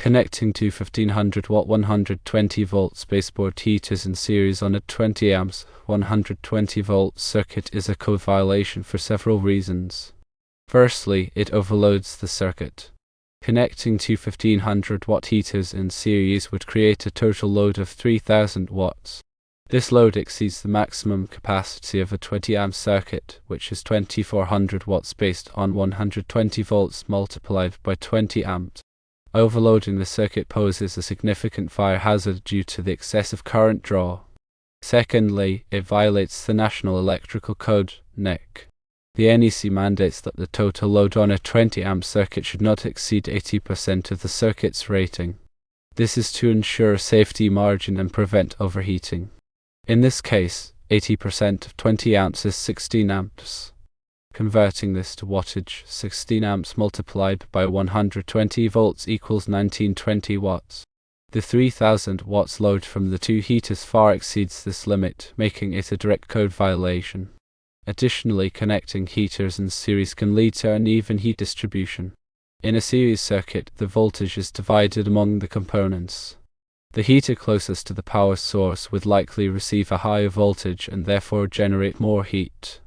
Connecting two 1500-watt 120 volts baseboard heaters in series on a 20 amps 120 volt circuit is a code violation for several reasons. Firstly, it overloads the circuit. Connecting two 1500-watt heaters in series would create a total load of 3000 watts. This load exceeds the maximum capacity of a 20 amp circuit, which is 2400 watts based on 120 volts multiplied by 20 amps. Overloading the circuit poses a significant fire hazard due to the excessive current draw. Secondly, it violates the National Electrical Code, NEC. The NEC mandates that the total load on a 20 amp circuit should not exceed 80% of the circuit's rating. This is to ensure a safety margin and prevent overheating. In this case, 80% of 20 amps is 16 amps. Converting this to wattage, 16 amps multiplied by 120 volts equals 1920 watts. The 3000 watts load from the two heaters far exceeds this limit, making it a direct code violation. Additionally, connecting heaters in series can lead to uneven heat distribution. In a series circuit, the voltage is divided among the components. The heater closest to the power source would likely receive a higher voltage and therefore generate more heat.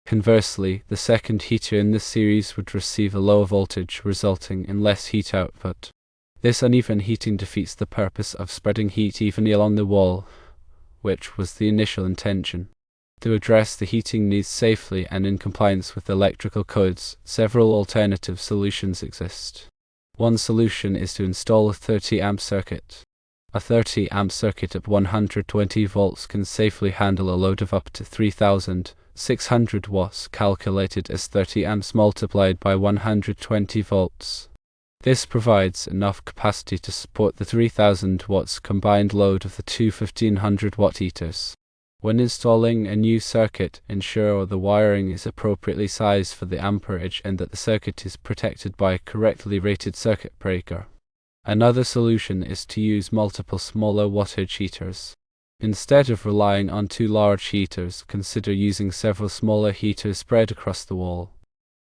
Conversely, the second heater in this series would receive a lower voltage, resulting in less heat output. This uneven heating defeats the purpose of spreading heat evenly along the wall, which was the initial intention. To address the heating needs safely and in compliance with electrical codes, several alternative solutions exist. One solution is to install a 30 amp circuit. A 30 amp circuit at 120 volts can safely handle a load of up to 3600 watts, calculated as 30 amps multiplied by 120 volts. This provides enough capacity to support the 3000 watts combined load of the two 1500 watt heaters. When installing a new circuit, ensure the wiring is appropriately sized for the amperage and that the circuit is protected by a correctly rated circuit breaker. Another solution is to use multiple smaller wattage heaters. Instead of relying on two large heaters, consider using several smaller heaters spread across the wall.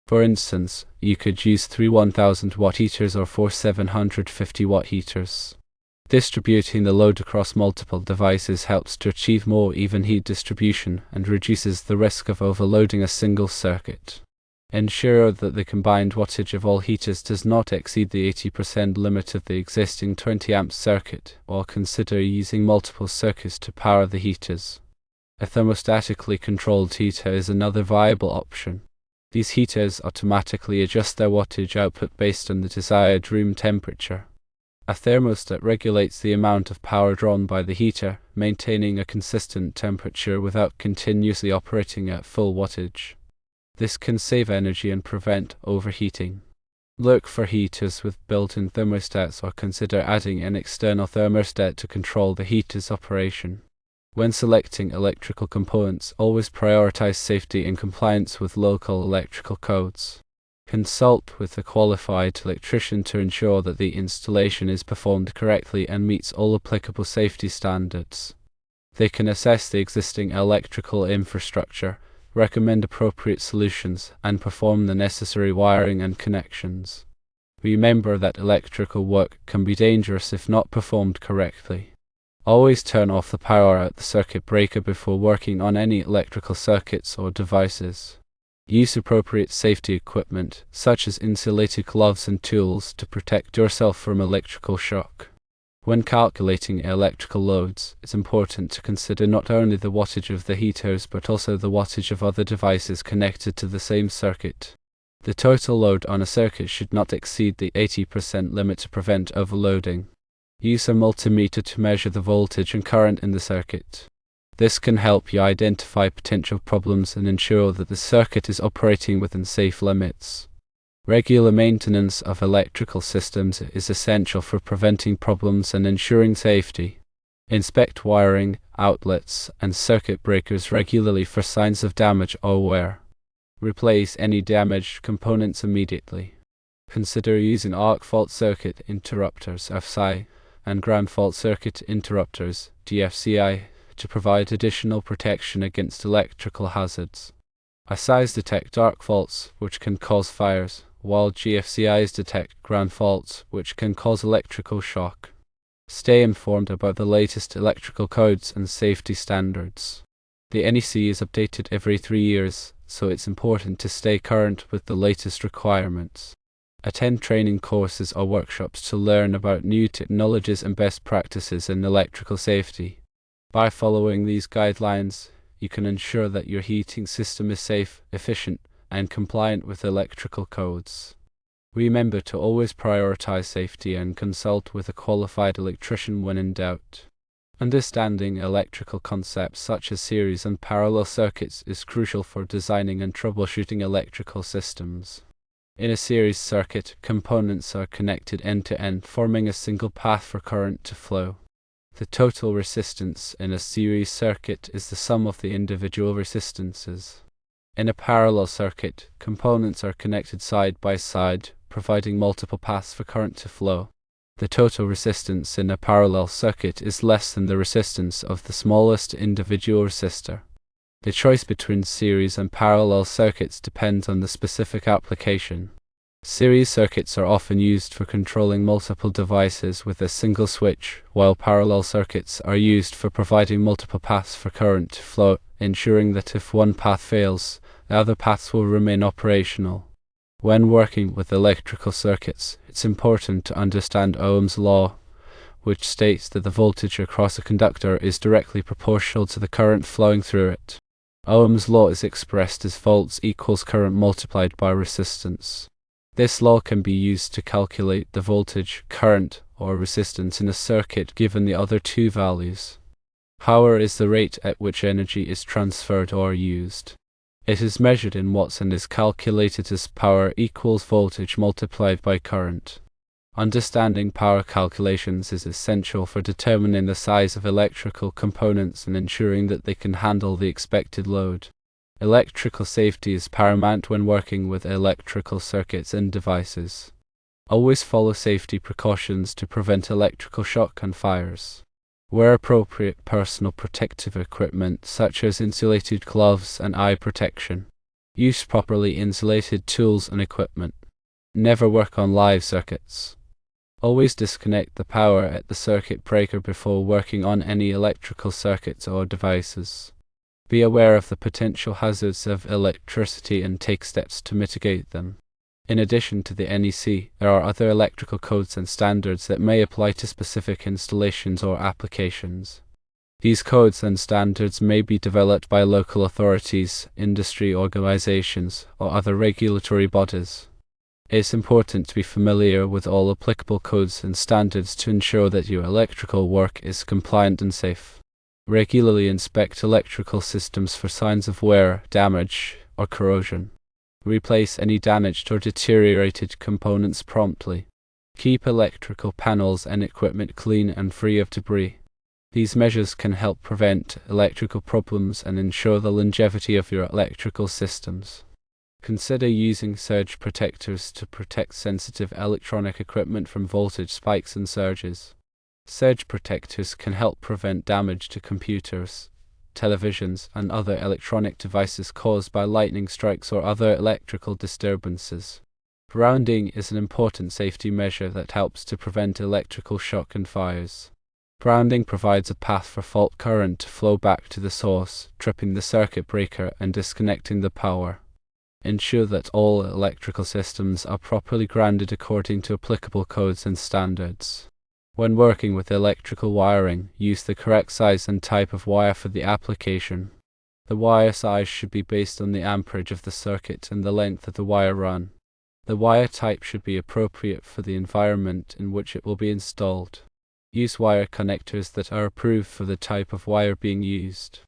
For instance, you could use 3 1000 watt heaters or 4 750 watt heaters. Distributing the load across multiple devices helps to achieve more even heat distribution and reduces the risk of overloading a single circuit. Ensure that the combined wattage of all heaters does not exceed the 80% limit of the existing 20 amp circuit, while consider using multiple circuits to power the heaters. A thermostatically controlled heater is another viable option. These heaters automatically adjust their wattage output based on the desired room temperature. A thermostat regulates the amount of power drawn by the heater, maintaining a consistent temperature without continuously operating at full wattage. This can save energy and prevent overheating. Look for heaters with built-in thermostats or consider adding an external thermostat to control the heater's operation. When selecting electrical components, always prioritize safety and compliance with local electrical codes. Consult with a qualified electrician to ensure that the installation is performed correctly and meets all applicable safety standards. They can assess the existing electrical infrastructure, recommend appropriate solutions, and perform the necessary wiring and connections. Remember that electrical work can be dangerous if not performed correctly. Always turn off the power at the circuit breaker before working on any electrical circuits or devices. Use appropriate safety equipment, such as insulated gloves and tools, to protect yourself from electrical shock. When calculating electrical loads, it's important to consider not only the wattage of the heaters but also the wattage of other devices connected to the same circuit. The total load on a circuit should not exceed the 80% limit to prevent overloading. Use a multimeter to measure the voltage and current in the circuit. This can help you identify potential problems and ensure that the circuit is operating within safe limits. Regular maintenance of electrical systems is essential for preventing problems and ensuring safety. Inspect wiring, outlets, and circuit breakers regularly for signs of damage or wear. Replace any damaged components immediately. Consider using arc fault circuit interrupters (FSI) and ground fault circuit interrupters (DFCI) to provide additional protection against electrical hazards. FSIs detect arc faults, which can cause fires, while GFCIs detect ground faults, which can cause electrical shock. Stay informed about the latest electrical codes and safety standards. The NEC is updated every 3 years, so it's important to stay current with the latest requirements. Attend training courses or workshops to learn about new technologies and best practices in electrical safety. By following these guidelines, you can ensure that your heating system is safe, efficient, and compliant with electrical codes. Remember to always prioritize safety and consult with a qualified electrician when in doubt. Understanding electrical concepts such as series and parallel circuits is crucial for designing and troubleshooting electrical systems. In a series circuit, components are connected end-to-end, forming a single path for current to flow. The total resistance in a series circuit is the sum of the individual resistances. In a parallel circuit, components are connected side by side, providing multiple paths for current to flow. The total resistance in a parallel circuit is less than the resistance of the smallest individual resistor. The choice between series and parallel circuits depends on the specific application. Series circuits are often used for controlling multiple devices with a single switch, while parallel circuits are used for providing multiple paths for current to flow, ensuring that if one path fails, the other paths will remain operational. When working with electrical circuits, it's important to understand Ohm's law, which states that the voltage across a conductor is directly proportional to the current flowing through it. Ohm's law is expressed as volts equals current multiplied by resistance. This law can be used to calculate the voltage, current, or resistance in a circuit given the other two values. Power is the rate at which energy is transferred or used. It is measured in watts and is calculated as power equals voltage multiplied by current. Understanding power calculations is essential for determining the size of electrical components and ensuring that they can handle the expected load. Electrical safety is paramount when working with electrical circuits and devices. Always follow safety precautions to prevent electrical shock and fires. Wear appropriate personal protective equipment such as insulated gloves and eye protection. Use properly insulated tools and equipment. Never work on live circuits. Always disconnect the power at the circuit breaker before working on any electrical circuits or devices. Be aware of the potential hazards of electricity and take steps to mitigate them. In addition to the NEC, there are other electrical codes and standards that may apply to specific installations or applications. These codes and standards may be developed by local authorities, industry organizations, or other regulatory bodies. It's important to be familiar with all applicable codes and standards to ensure that your electrical work is compliant and safe. Regularly inspect electrical systems for signs of wear, damage, or corrosion. Replace any damaged or deteriorated components promptly. Keep electrical panels and equipment clean and free of debris. These measures can help prevent electrical problems and ensure the longevity of your electrical systems. Consider using surge protectors to protect sensitive electronic equipment from voltage spikes and surges. Surge protectors can help prevent damage to computers, televisions, and other electronic devices caused by lightning strikes or other electrical disturbances. Grounding is an important safety measure that helps to prevent electrical shock and fires. Grounding provides a path for fault current to flow back to the source, tripping the circuit breaker and disconnecting the power. Ensure that all electrical systems are properly grounded according to applicable codes and standards. When working with electrical wiring, use the correct size and type of wire for the application. The wire size should be based on the amperage of the circuit and the length of the wire run. The wire type should be appropriate for the environment in which it will be installed. Use wire connectors that are approved for the type of wire being used.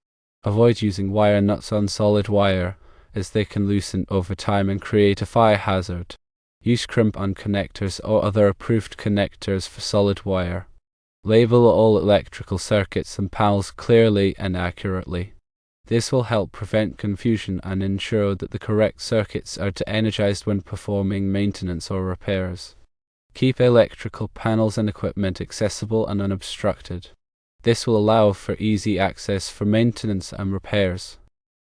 Avoid using wire nuts on solid wire, as they can loosen over time and create a fire hazard. Use crimp-on connectors or other approved connectors for solid wire. Label all electrical circuits and panels clearly and accurately. This will help prevent confusion and ensure that the correct circuits are energized when performing maintenance or repairs. Keep electrical panels and equipment accessible and unobstructed. This will allow for easy access for maintenance and repairs.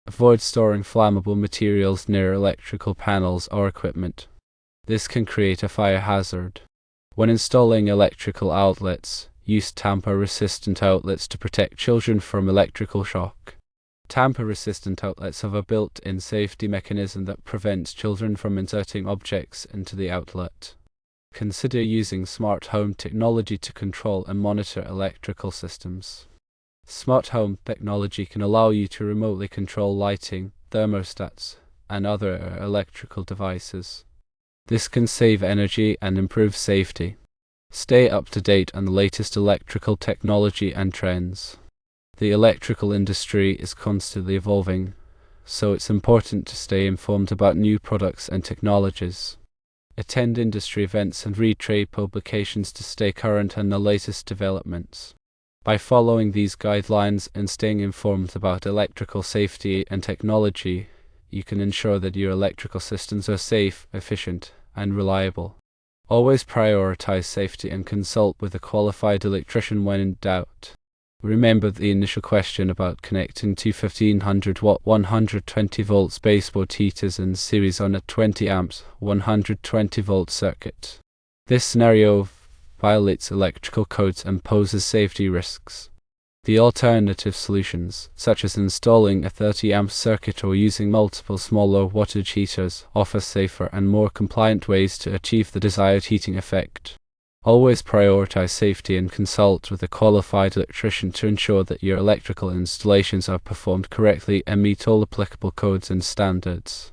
Avoid storing flammable materials near electrical panels or equipment. This can create a fire hazard. When installing electrical outlets, use tamper-resistant outlets to protect children from electrical shock. Tamper-resistant outlets have a built-in safety mechanism that prevents children from inserting objects into the outlet. Consider using smart home technology to control and monitor electrical systems. Smart home technology can allow you to remotely control lighting, thermostats, and other electrical devices. This can save energy and improve safety. Stay up to date on the latest electrical technology and trends. The electrical industry is constantly evolving, so it's important to stay informed about new products and technologies. Attend industry events and read trade publications to stay current on the latest developments. By following these guidelines and staying informed about electrical safety and technology, you can ensure that your electrical systems are safe, efficient, and reliable. Always prioritize safety and consult with a qualified electrician when in doubt. Remember the initial question about connecting two 1500 watt 120 volts baseboard heaters in series on a 20 amps 120 volt circuit. This scenario violates electrical codes and poses safety risks. The alternative solutions, such as installing a 30 amp circuit or using multiple smaller wattage heaters, offer safer and more compliant ways to achieve the desired heating effect. Always prioritize safety and consult with a qualified electrician to ensure that your electrical installations are performed correctly and meet all applicable codes and standards.